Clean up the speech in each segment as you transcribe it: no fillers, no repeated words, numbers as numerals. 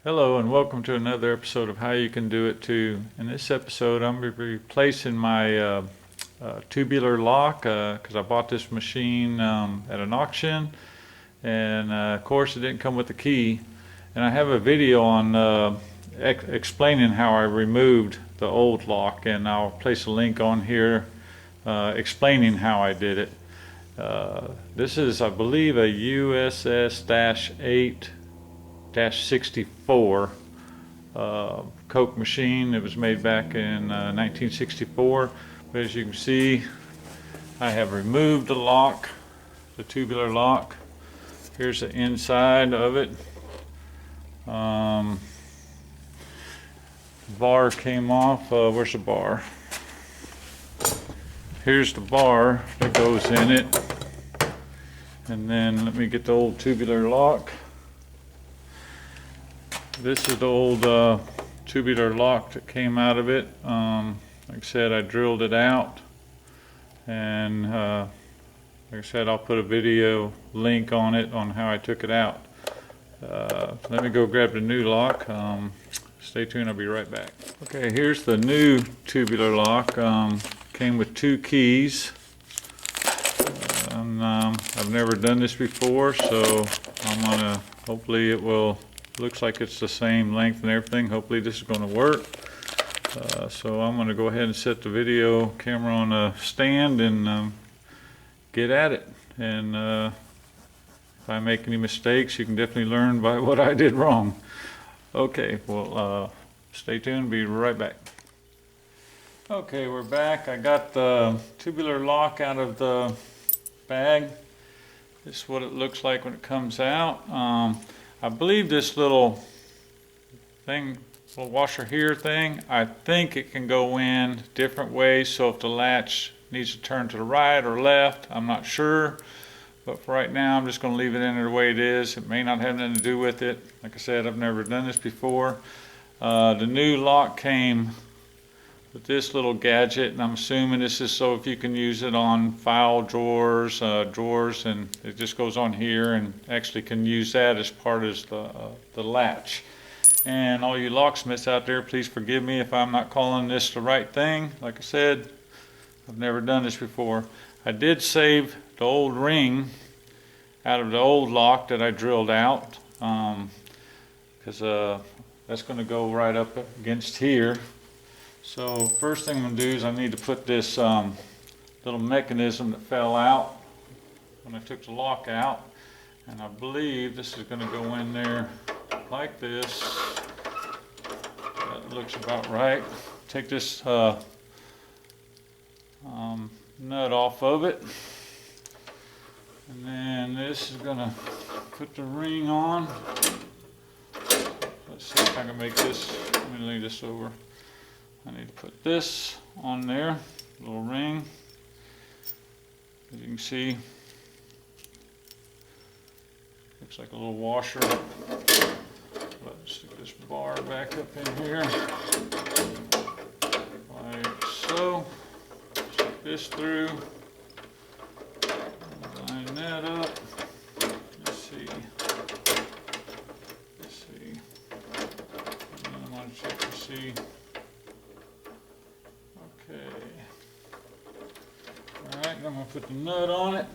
Hello and welcome to another episode of How You Can Do It Too. In this episode I'm going to be replacing my tubular lock because I bought this machine at an auction, and of course it didn't come with the key. And I have a video on explaining how I removed the old lock, and I'll place a link on here explaining how I did it. This is, I believe, a USS-8 64 Coke machine. It was made back in 1964. But as you can see, I have removed the lock, the tubular lock. Here's the inside of it. Bar came off. Where's the bar? Here's the bar that goes in it. And then let me get the old tubular lock. This is the old tubular lock that came out of it. Like I said, I drilled it out, and like I said, I'll put a video link on it on how I took it out. Let me go grab the new lock. Stay tuned, I'll be right back. Okay, here's the new tubular lock. Came with 2 keys. I've never done this before, so I'm gonna, hopefully it will. Looks like it's the same length and everything. Hopefully this is going to work. So I'm going to go ahead and set the video camera on a stand and get at it. And if I make any mistakes, you can definitely learn by what I did wrong. Okay, well, stay tuned. Be right back. Okay, we're back. I got the tubular lock out of the bag. This is what it looks like when it comes out. I believe this little thing, little washer here thing, I think it can go in different ways. So if the latch needs to turn to the right or left, I'm not sure. But for right now, I'm just going to leave it in there the way it is. It may not have anything to do with it. Like I said, I've never done this before. The new lock came with this little gadget, and I'm assuming this is so if you can use it on file drawers, and it just goes on here, and actually can use that as part of the latch. And all you locksmiths out there, please forgive me if I'm not calling this the right thing. Like I said, I've never done this before. I did save the old ring out of the old lock that I drilled out, because that's going to go right up against here. So first thing I'm going to do is I need to put this little mechanism that fell out when I took the lock out, and I believe this is going to go in there like this. That looks about right. Take this nut off of it, and then this is going to put the ring on. Let's see if I can make this. Let me lay this over. I need to put this on there, little ring. As you can see, looks like a little washer. Let's stick this bar back up in here, like so. Stick this through, line that up. Let's see. And I'm going to check to see. Okay. Alright, I'm going to put the nut on it.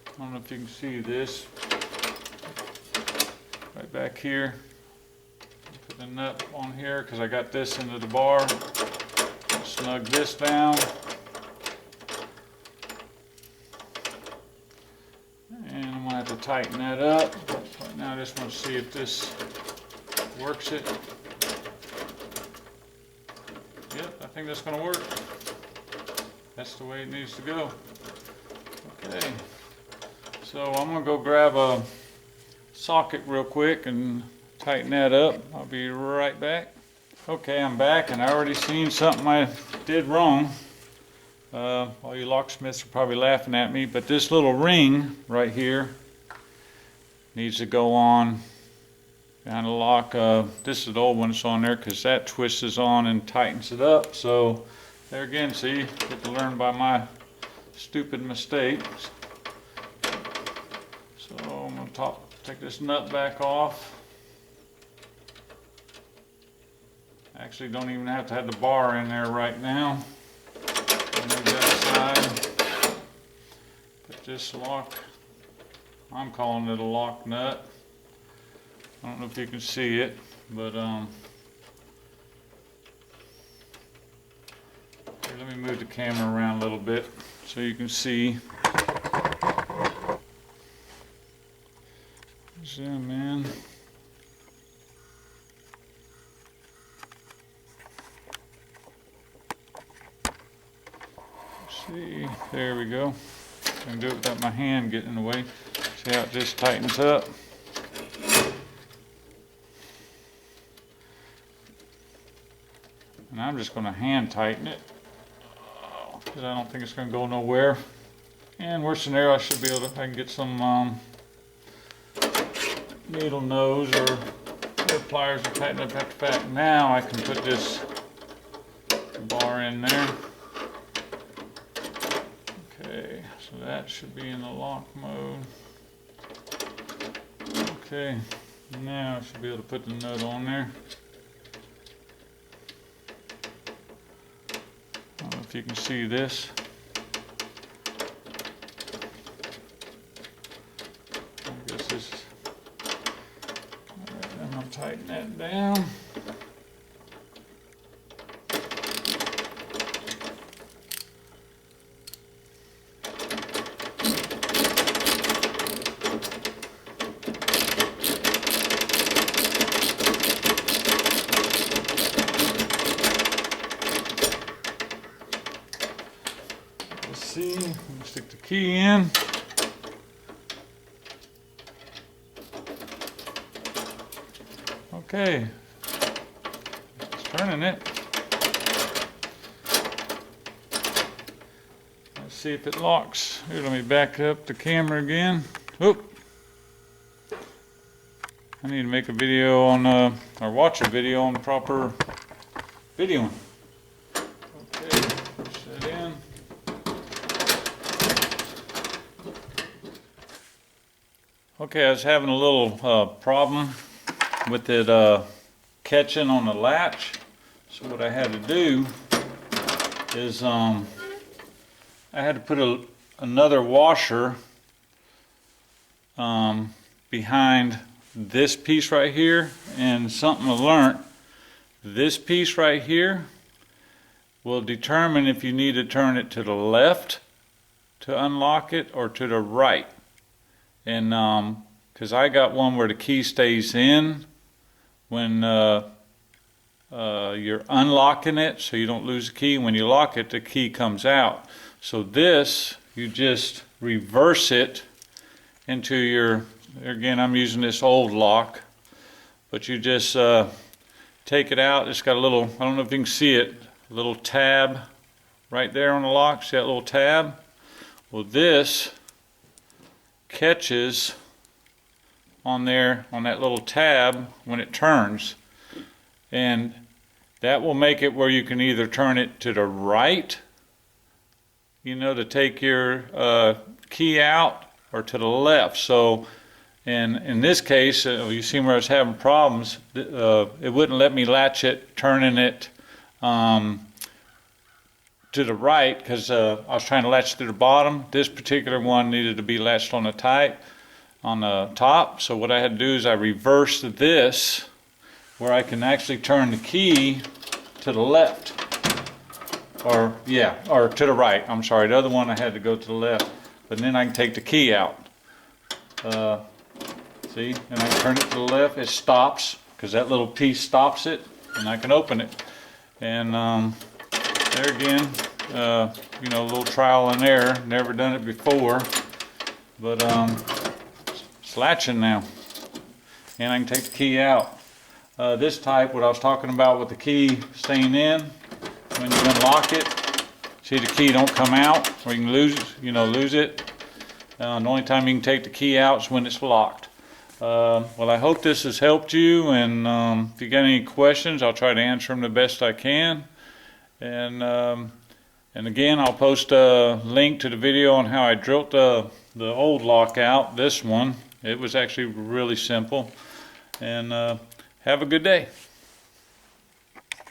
I don't know if you can see this. Right back here. Put the nut on here because I got this into the bar. Snug this down. And I'm going to have to tighten that up. Right now I just want to see if this works it. Yep, I think that's going to work. That's the way it needs to go. Okay, so I'm going to go grab a socket real quick and tighten that up. I'll be right back. Okay, I'm back, and I already seen something I did wrong. All you locksmiths are probably laughing at me, but this little ring right here needs to go on behind the lock. This is the old one that's on there because that twists on and tightens it up. So there again, see, get to learn by my stupid mistakes. take this nut back off. Actually, don't even have to have the bar in there right now. Move that aside. Put this lock, I'm calling it a lock nut. I don't know if you can see it, but here, let me move the camera around a little bit so you can see. Zoom in. See, there we go. I can do it without my hand getting in the way. See how it just tightens up? And I'm just going to hand tighten it because I don't think it's going to go nowhere. And worst scenario, I should be able to, I can get some needle nose or pliers to tighten up after the fact. Now I can put this bar in there. Okay, so that should be in the lock mode. Okay, now I should be able to put the nut on there. I don't know if you can see this. I guess this. Alright, then I'll tighten that down. See, I'm going to stick the key in. Okay, it's turning it. Let's see if it locks. Here, let me back up the camera again. Oop. I need to make a video on, or watch a video on proper videoing. Okay, push that in. Okay, I was having a little problem with it catching on the latch. So what I had to do is I had to put another washer behind this piece right here. And something I learned, this piece right here will determine if you need to turn it to the left to unlock it or to the right. And because I got one where the key stays in when you're unlocking it, so you don't lose the key. When you lock it, the key comes out. So this, you just reverse it into your, again, I'm using this old lock, but you just take it out. It's got a little, I don't know if you can see it, a little tab right there on the lock. See that little tab? Well, this catches on there on that little tab when it turns, and that will make it where you can either turn it to the right, you know, to take your key out, or to the left. So and in this case, you see where I was having problems, it wouldn't let me latch it turning it to the right, because I was trying to latch to the bottom. This particular one needed to be latched on the top. So what I had to do is I reversed this where I can actually turn the key to the left, or to the right. I'm sorry, the other one I had to go to the left, but then I can take the key out. See, and I turn it to the left, it stops, because that little piece stops it, and I can open it. And there again, you know, a little trial and error. Never done it before, but it's latching now, and I can take the key out. This type, what I was talking about with the key staying in, when you unlock it, see the key don't come out, or you can lose it. The only time you can take the key out is when it's locked. Well, I hope this has helped you, and if you got any questions, I'll try to answer them the best I can. And again, I'll post a link to the video on how I drilled the old lock out, this one, It was actually really simple. And have a good day.